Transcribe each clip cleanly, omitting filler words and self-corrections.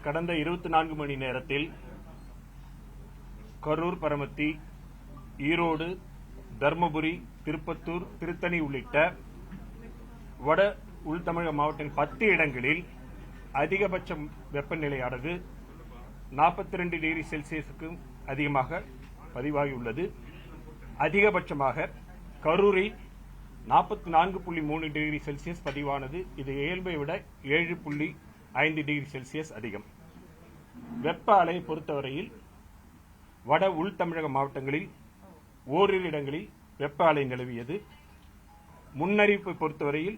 கடந்த 24 மணி நேரத்தில் கரூர், பரமத்தி, ஈரோடு, தர்மபுரி, திருப்பத்தூர், திருத்தணி உள்ளிட்ட வட உள்தமிழக மாவட்டங்களின் 10 இடங்களில் அதிகபட்ச வெப்பநிலையானது 42 டிகிரி செல்சியஸுக்கும் அதிகமாக பதிவாகியுள்ளது. அதிகபட்சமாக கரூரில் 44.3 டிகிரி செல்சியஸ் பதிவானது. இது இயல்பை விட 7.5 டிகிரி செல்சியஸ் அதிகம். வெப்ப அலையை பொறுத்தவரையில் வட உள் தமிழக மாவட்டங்களில் ஓரிரு இடங்களில் வெப்ப அலை நிலவியது. முன்னறிவிப்பை பொறுத்தவரையில்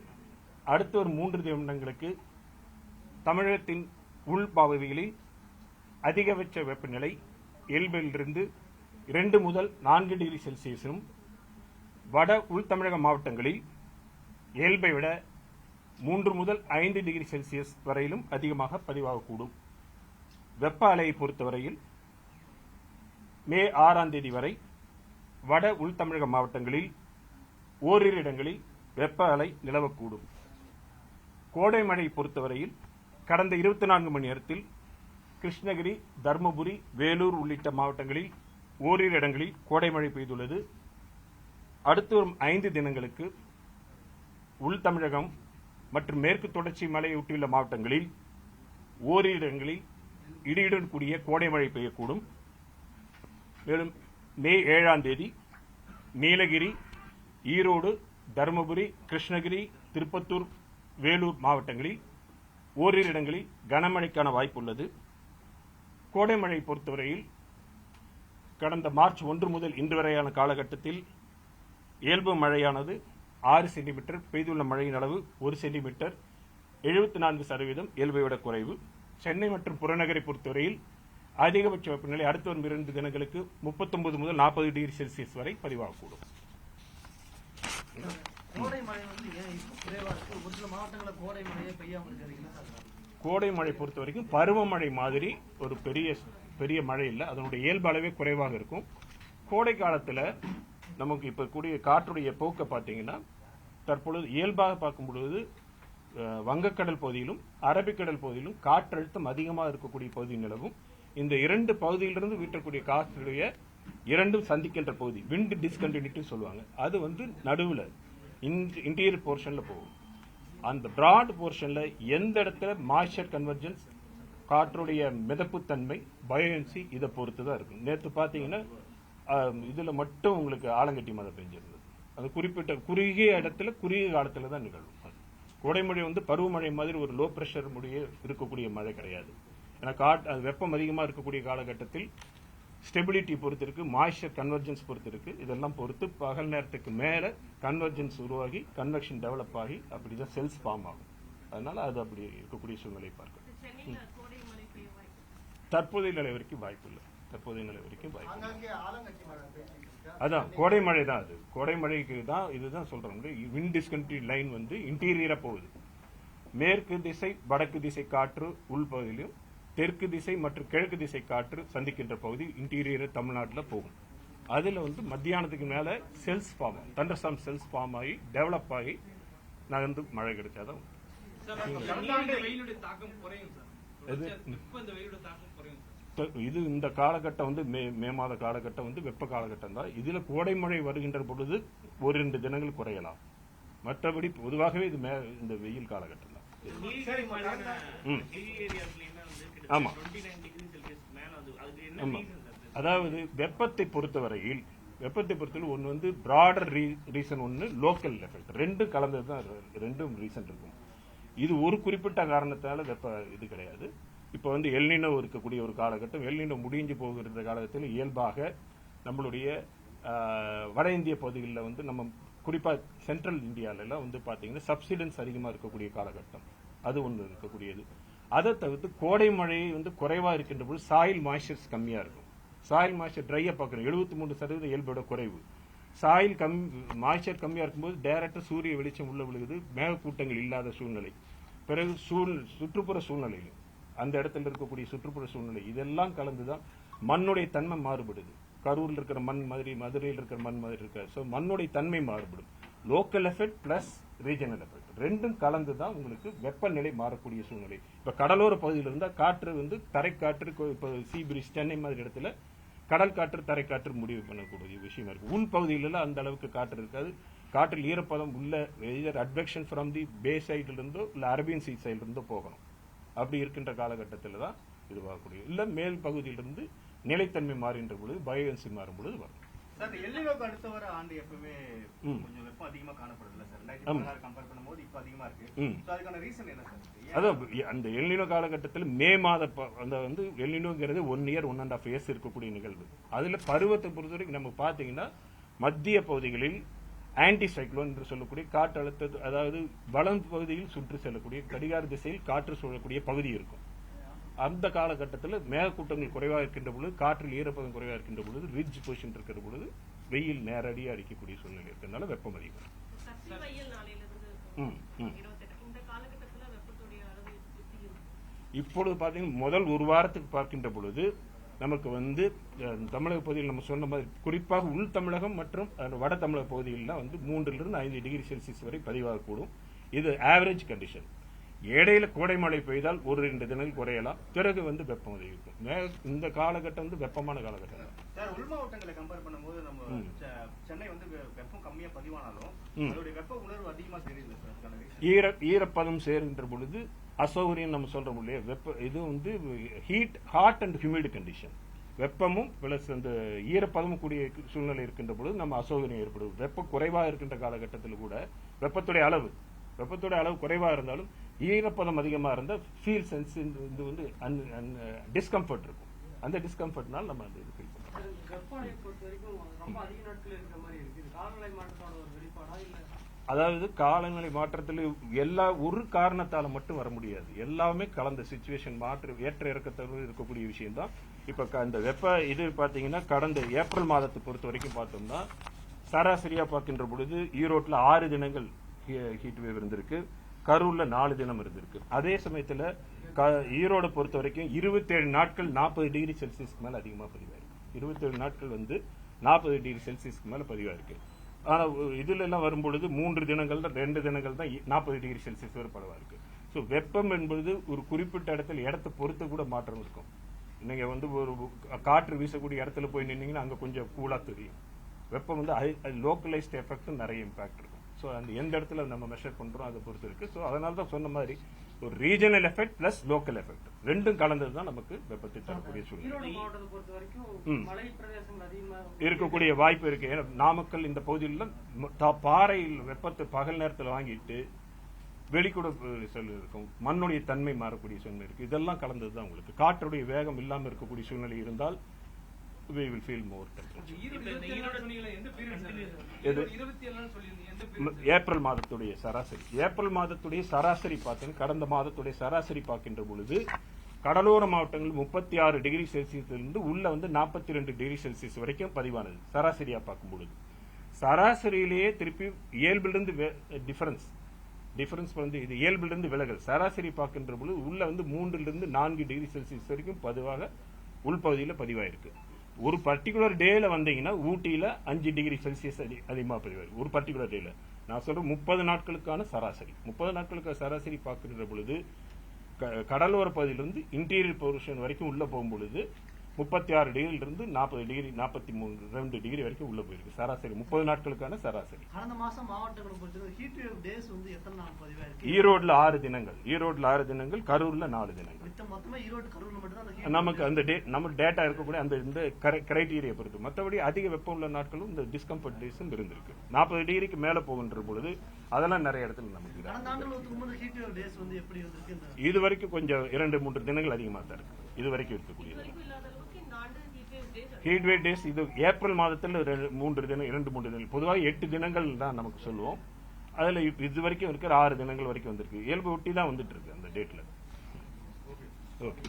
அடுத்த ஒரு 3 தினங்களுக்கு தமிழகத்தின் உள் பகுதிகளில் அதிகபட்ச வெப்பநிலை இயல்பிலிருந்து 2 முதல் 4 டிகிரி செல்சியஸும், வட உள் தமிழக மாவட்டங்களில் இயல்பை விட 3 முதல் 5 டிகிரி செல்சியஸ் வரையிலும் அதிகமாக பதிவாகக்கூடும். வெப்ப அலையை பொறுத்தவரையில் மே 6ஆம் தேதி வரை வட உள் தமிழக மாவட்டங்களில் ஓரிரு இடங்களில் வெப்ப அலை நிலவக்கூடும். கோடை மழை பொறுத்தவரையில் கடந்த 24 மணி நேரத்தில் கிருஷ்ணகிரி, தர்மபுரி, வேலூர் உள்ளிட்ட மாவட்டங்களில் ஓரிரு இடங்களில் கோடை மழை பெய்துள்ளது. அடுத்து வரும் 5 தினங்களுக்கு உள் தமிழகம் மற்றும் மேற்கு தொடர்ச்சி மலையொட்டியுள்ள மாவட்டங்களில் ஓரிரு இடங்களில் இடியுடன் கூடிய கோடை மழை பெய்யக்கூடும். மேலும் மே 7ஆம் தேதி நீலகிரி, ஈரோடு, தருமபுரி, கிருஷ்ணகிரி, திருப்பத்தூர், வேலூர் மாவட்டங்களில் ஓரிரு இடங்களில் கனமழைக்கான வாய்ப்பு உள்ளது. கோடை மழை பொறுத்தவரையில் கடந்த மார்ச் 1 முதல் இன்று வரையான காலகட்டத்தில் இயல்பு மழையானது 6 சென்டிமீட்டர், பெய்துள்ள மழையின் அளவு 1 சென்டிமீட்டர், 74% இயல்பை விட குறைவு. சென்னை மற்றும் புறநகரை பொறுத்தவரையில் அதிகபட்ச வெப்பநிலை அடுத்து வரும் 2 தினங்களுக்கு 39 முதல் 40 டிகிரி செல்சியஸ் வரை பதிவாகக்கூடும். கோடை மழை பொறுத்த வரைக்கும் பருவமழை மாதிரி ஒரு பெரிய மழை இல்லை. அதனுடைய இயல்பு அளவே குறைவாக இருக்கும். கோடை காலத்தில் நமக்கு இப்ப கூடிய காற்றுடைய போக்க பார்த்தீங்கன்னா தற்பொழுது இயல்பாக பார்க்கும் பொழுது வங்கக்கடல் பகுதியிலும் அரபிக்கடல் பகுதியிலும் காற்றழுத்தம் அதிகமாக இருக்கக்கூடிய பகுதி நிலவும். இந்த 2 பகுதியிலிருந்து வீட்டக்கூடிய காற்றுடைய இரண்டும் சந்திக்கின்ற பகுதி விண்ட் டிஸ்கண்டினியூட்டி சொல்லுவாங்க. அது நடுவில் இன்டீரியர் போர்ஷன்ல போகும். அந்த பிராட் போர்ஷன்ல எந்த இடத்துல மாய்ச்சர் கன்வர்ஜென்ஸ், காற்றுடைய மிதப்புத்தன்மை, பயோயன்சி இதை பொறுத்து தான் இருக்கும். நேற்று பார்த்தீங்கன்னா இதுல மட்டும் உங்களுக்கு ஆலங்கட்டி மழை பெஞ்சிருந்தது. அது குறிப்பிட்ட குறுகிய இடத்துல குறுகிய காலத்துல தான் நிகழும். கோடைமழை பருவமழை மாதிரி ஒரு லோ பிரஷர் முடிய இருக்கக்கூடிய மழை கிடையாது. ஏன்னா வெப்பம் அதிகமாக இருக்கக்கூடிய காலகட்டத்தில் ஸ்டெபிலிட்டி பொறுத்து இருக்கு, மாய்ச்சர் கன்வர்ஜென்ஸ் பொறுத்து இருக்கு. இதெல்லாம் பொறுத்து பகல் நேரத்துக்கு மேல கன்வர்ஜென்ஸ் உருவாகி கன்வெக்ஷன் டெவலப் ஆகி அப்படிதான் செல்ஸ் ஃபார்ம் ஆகும். அதனால அது அப்படி இருக்கக்கூடிய சூழ்நிலை பார்க்கணும். தற்போதைய நிலை வரைக்கும் வாய்ப்பு இல்லை. அதான் கோடை மழை தான். அது கோடை மழைக்கு தான் இதுதான் சொல்றோம். விண்ட் டிஸ்கண்டினியூட்டி லைன் இன்டீரியரா போகுது. மேற்கு திசை வடக்கு திசை காற்று உள்பகுதியிலும், தெற்கு திசை மற்றும் கிழக்கு திசை காற்று சந்திக்கின்ற பகுதி இன்டீரியர் தமிழ்நாட்டில் போகும். அதுல மத்தியானத்துக்கு மேல செல்ஸ் ஃபார்ம், தண்டர்ஸ்டார்ம் செல்ஸ் ஃபார்ம் ஆகி டெவலப் ஆகி நகர்ந்து மழை கிடைச்சாதான். இது இந்த காலகட்டம் மே மாத காலகட்டம் வெப்ப காலகட்டம் தான். இதுல கோடை மழை வருகின்ற பொழுது 1-2 தினங்கள் குறையலாம். மற்றபடி பொதுவாகவே இது இந்த வெயில் காலகட்டம் தான். ஆமா, அதாவது வெப்பத்தை பொறுத்தவரையில் ஒன்னு பிராடர் ரீசன், ஒன்னு லோக்கல் எஃபெக்ட். 2 கலந்ததுதான், 2 ரீசன் இருக்கும். இது ஒரு குறிப்பிட்ட காரணத்தால வெப்ப இது கிடையாது. இப்ப எல்னினோ இருக்கக்கூடிய ஒரு காலகட்டம், எல்னினோ முடிஞ்சு போகிற காலகட்டத்தில் இயல்பாக நம்மளுடைய வட இந்திய பகுதிகளில் நம்ம குறிப்பா சென்ட்ரல் இந்தியால எல்லாம் பாத்தீங்கன்னா சப்சிடன்ஸ் அதிகமா இருக்கக்கூடிய காலகட்டம், அது ஒன்று இருக்கக்கூடியது. அதை தவிர்த்து கோடை மழை குறைவா இருக்கின்ற போது சாயில் மாய்ச்சர்ஸ் கம்மியா இருக்கும். சாயில் மாய்ச்சர் ட்ரையா பார்க்கணும். 73% இயல்போட குறைவு. சாயில் மாய்ச்சர் கம்மியா இருக்கும்போது டைரக்டா சூரிய வெளிச்சம் உள்ள விழுகுது, மேகக்கூட்டங்கள் இல்லாத சூழ்நிலை. பிறகு சுற்றுப்புற சூழ்நிலையில் அந்த இடத்துல இருக்கக்கூடிய சுற்றுப்புற சூழ்நிலை இதெல்லாம் கலந்துதான் மண்ணுடைய தன்மை மாறுபடுது. கரூர்ல இருக்கிற மண் மாதிரி மதுரையில் இருக்கிற மண் மாதிரி இருக்காது. ஸோ மண்ணுடைய தன்மை மாறுபடும். Local effect plus regional effect. ரெண்டும் கலந்து தான் உங்களுக்கு வெப்பநிலை மாறக்கூடிய சூழ்நிலை. இப்ப கடலோர பகுதியில் இருந்தால் காற்று வந்து தரைக்காற்று, இப்போ சீ பிரீஸ் சென்னை மாதிரி இடத்துல கடல் காற்று தரைக்காற்று முடிவு பண்ணக்கூடிய விஷயமா இருக்கு. உள் பகுதியில அந்த அளவுக்கு காற்று இருக்காது. காற்றில் ஈரப்பதம் உள்ள அட்வெக்ஷன் ஃப்ரம் தி பே சைட்ல இருந்தோ இல்ல அரேபியன் சீ சைட்ல இருந்தோ போகணும். அப்படி இருக்கின்ற காலகட்டத்தில் தான் இது வரக்கூடிய. இல்ல மேல் பகுதியிலிருந்து நிலைத்தன்மை மாறுகின்ற பொழுது பயோஎன்சி மாறும் பொழுது வரும். சார் எல்னினோக்கு அடுத்த வர ஆண்டு எப்பவுமே கொஞ்சம் வெப்பம் அதிகமா காணப்படுதுல்ல சார்? 2016 கம்பேர் பண்ணும்போது இப்ப அதிகமா இருக்கு. சோ அதுக்கான ரீசன் என்ன சார்? அதான் அந்த எல்னினோ காலகட்டத்தில் மே மாத அந்த வந்து எல்னினோங்கிறது 1 இயர் 1.5 இயர்ஸ் இருக்கக்கூடிய நிகழ்வு. அதுல பருவத்தை பொறுத்தவரைக்கும் நம்ம பாத்தீங்கன்னா மத்திய பகுதிகளில் ஆன்டி சைக்ளோன் என்று சொல்லக்கூடிய காற்றழுத்த, அதாவது வளம் பகுதியில் சுற்றி செல்லக்கூடிய கடிகார திசையில் காற்று சூழக்கூடிய பகுதி இருக்கும். அந்த காலகட்டத்தில் மேகக்கூட்டங்கள் குறைவாக இருக்கின்ற பொழுது, காற்றில் ஈரப்பதம் குறைவாக இருக்கின்ற பொழுது, ரிட்ஜ் பொசிஷன் இருக்கிற பொழுது வெயில் நேரடியாக அடிக்கக்கூடிய சூழ்நிலை இருக்கிறதுனால வெப்பம் அதிகம். இப்பொழுது பார்த்தீங்கன்னா முதல் ஒரு வாரத்துக்கு பார்க்கின்ற பொழுது நமக்கு வந்து தமிழக பகுதியில் நம்ம சொன்ன மாதிரி குறிப்பாக உள் தமிழகம் மற்றும் வட தமிழக பகுதிகளில் வந்து 3 to 5 டிகிரி செல்சியஸ் வரை பதிவாகக்கூடும். இது ஆவரேஜ் கண்டிஷன். இடையில கோடை மழை பெய்தால் 1-2 தினங்கள் குறையலாம். பிறகு வந்து வெப்பம் அதிகரிக்கும். இந்த காலகட்டம் வந்து வெப்பமான காலகட்டம். சார் உள் மாவட்டங்களை கம்பேர் பண்ணும்போது நம்ம சென்னை வந்து வெப்பம் கம்மியா பதிவானாலும் அதோட வெப்ப உணர்வு அதிகமா தெரியுது. ஈரப்பதம் சேர்கின்ற பொழுது அசௌகரியம் நம்ம சொல்றோம் இல்லையா, வெப்ப இது வந்து ஹாட் அண்ட் ஹியூமிட் கண்டிஷன். வெப்பமும் பிளஸ் அந்த ஈரப்பதமும் கூடிய சூழ்நிலை இருக்கின்ற பொழுது நம்ம அசௌகரியம் ஏற்படும். வெப்பம் குறைவாக இருக்கின்ற காலகட்டத்தில் கூட வெப்பத்துடைய அளவு குறைவாக இருந்தாலும் ஈரப்பதம் அதிகமாக இருந்தால் ஃபீல் சென்ஸ் இது வந்து டிஸ்கம்ஃபர்ட் இருக்கும். அந்த டிஸ்கம்ஃபர்ட்னால நம்ம அந்த இது ஃபீல் பண்ணுறோம். அதாவது காலநிலை மாற்றத்தில் எல்லா ஒரு காரணத்தால மட்டும் வர முடியாது. எல்லாமே கலந்த சிச்சுவேஷன் ஏற்ற இறக்கத்தோடு இருக்கக்கூடிய விஷயம் தான். இப்ப இந்த வெப்ப இது பாத்தீங்கன்னா கடந்த ஏப்ரல் மாதத்தை பொறுத்த வரைக்கும் பார்த்தோம்னா சராசரியா பார்க்கின்ற பொழுது ஈரோட்டில் 6 தினங்கள் ஹீட் வேவ் இருந்திருக்கு, கரூர்ல 4 தினம் இருந்திருக்கு. அதே சமயத்துல ஈரோடு பொறுத்த வரைக்கும் 27 நாட்கள் 40 டிகிரி செல்சியஸ்க்கு மேல அதிகமா பதிவாயிருக்கு. 27 நாட்கள் வந்து 40 டிகிரி செல்சியஸ்க்கு மேல பதிவாயிருக்கு. ஆனா இதுல எல்லாம் வரும்பொழுது 3 தினங்கள் தான் 2 தினங்கள் தான் 40 டிகிரி செல்சியஸ் வரை பரவா இருக்கு. ஸோ வெப்பம் என்பது ஒரு குறிப்பிட்ட இடத்தை பொறுத்து கூட மாற்றம் இருக்கும். நீங்க வந்து ஒரு காற்று வீசக்கூடிய இடத்துல போய் நின்னீங்கன்னா அங்க கொஞ்சம் கூலா தெரியும். வெப்பம் வந்து லோக்கலைஸ்ட் எஃபெக்ட் நிறைய இம்பாக்ட் இருக்கும். ஸோ அந்த எந்த இடத்துல நம்ம மெஷர் பண்றோம் அதை பொறுத்து இருக்கு. ஸோ அதனால தான் சொன்ன மாதிரி ஒரு regional effect plus local effect ரெண்டும் கலந்தது தான் நமக்கு வெப்பத்தை தரக்கூடிய சூழ்நிலை இருக்கக்கூடிய வாய்ப்பு இருக்கு. ஏன்னா நாமக்கல் இந்த பகுதியில் பாறையில் வெப்பத்தை பகல் நேரத்தில் வாங்கிட்டு வெளிக்கூட செல் இருக்கும், மண்ணுடைய தன்மை மாறக்கூடிய சூழ்நிலை இருக்கு. இதெல்லாம் கலந்தது தான் உங்களுக்கு. காற்றுடைய வேகம் இல்லாமல் இருக்கக்கூடிய சூழ்நிலை இருந்தால் we will feel more temperature. April மாதத்துடைய சராசரி பார்த்தீங்கன்னா கடந்த மாதத்துடைய சராசரி பார்க்கின்ற பொழுது கடலோர மாவட்டங்கள் 36 டிகிரி செல்சியஸிலிருந்து உள்ள வந்து 42 டிகிரி செல்சியஸ் வரைக்கும் பதிவானது சராசரியா பார்க்கும் பொழுது. சராசரியிலேயே திருப்பி இயல்பிலிருந்து டிஃபரன்ஸ் வந்து இது இயல்பிலிருந்து விலகல். சராசரி பார்க்கின்ற பொழுது உள்ள வந்து 3 to 4 டிகிரி செல்சியஸ் வரைக்கும் பதிவாக உள்பகுதியில் பதிவாயிருக்கு. ஒரு பர்டிகுலர் டேல வந்தீங்கன்னா ஊட்டியில 5 டிகிரி செல்சியஸ் அதிகமாக பதிவாயிருக்கு. ஒரு பர்டிகுலர் டேல நான் சொல்றேன் 30 நாட்களுக்கான சராசரி பார்க்கின்ற பொழுது கடலோர பகுதியிலிருந்து இன்டீரியர் போர்ஷன் வரைக்கும் உள்ள போகும் பொழுது 36 டிகிரிலிருந்து 40 டிகிரி 43 டிகிரி வரைக்கும் உள்ள போயிருக்கு. சராசரி 30 நாட்களுக்கான சராசரி. கடந்த மாசம் மாவட்டங்கள் ஹீட் வேவ் டேஸ் வந்து எத்தனை நாள் பதிவாயிருக்கு? ஈரோட்ல 6 தினங்கள், கரூர்ல 4 தினங்கள். மொத்தமா ஈரோடு கரூர்ல மட்டும் தான் நமக்கு அந்த நம்ம டேட்டா இருக்கக்கூடிய அந்த இந்த கிரைட்டீரியா பொறுத்து. மற்றபடி அதிக வெப்பம் உள்ள நாட்களும் இந்த டிஸ்கம்ஃபர்ட் டேஸும் இருந்திருக்கு. 40 டிகிரிக்கு மேல போகின்ற பொழுது அதெல்லாம் நிறைய இடத்துல நமக்கு இது வரைக்கும் கொஞ்சம் 2-3 தினங்கள் அதிகமா தான் இருக்கு. இது வரைக்கும் இருக்கக்கூடியது ஹீட் வேவ் டேஸ். இது ஏப்ரல் மாதத்தில் 2-3 தினங்கள், பொதுவாக 8 தினங்கள் தான் நமக்கு சொல்லுவோம். அதுல இது வரைக்கும் இருக்கிற 6 தினங்கள் வரைக்கும் வந்திருக்கு. இயல்பு ஒட்டி தான் வந்துட்டு இருக்கு அந்த டேட்ல. ஓகே.